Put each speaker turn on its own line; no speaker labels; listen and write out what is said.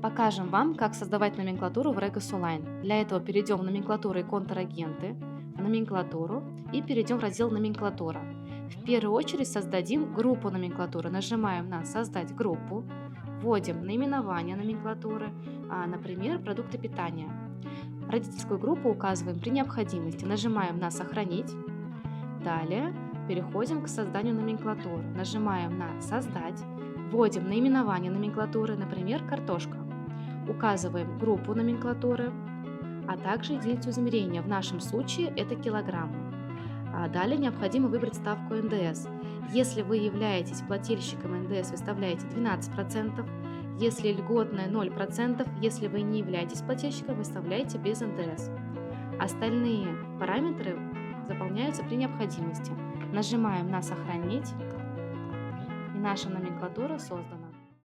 Покажем вам, как создавать номенклатуру в Regos Online. Для этого перейдем в номенклатуру и контрагенты, в номенклатуру и перейдем в раздел номенклатура. В первую очередь создадим группу номенклатуры. Нажимаем на «Создать группу», вводим наименование номенклатуры, например, продукты питания. Родительскую группу указываем при необходимости. Нажимаем на «Сохранить». Далее переходим к созданию номенклатуры. Нажимаем на «Создать», вводим наименование номенклатуры, например, «Картошка». Указываем группу номенклатуры, а также единицу измерения. В нашем случае это килограммы. Далее необходимо выбрать ставку НДС. Если вы являетесь плательщиком НДС, выставляете 12%, если льготная 0%, если вы не являетесь плательщиком, выставляете без НДС. Остальные параметры заполняются при необходимости. Нажимаем на «Сохранить», и наша номенклатура создана.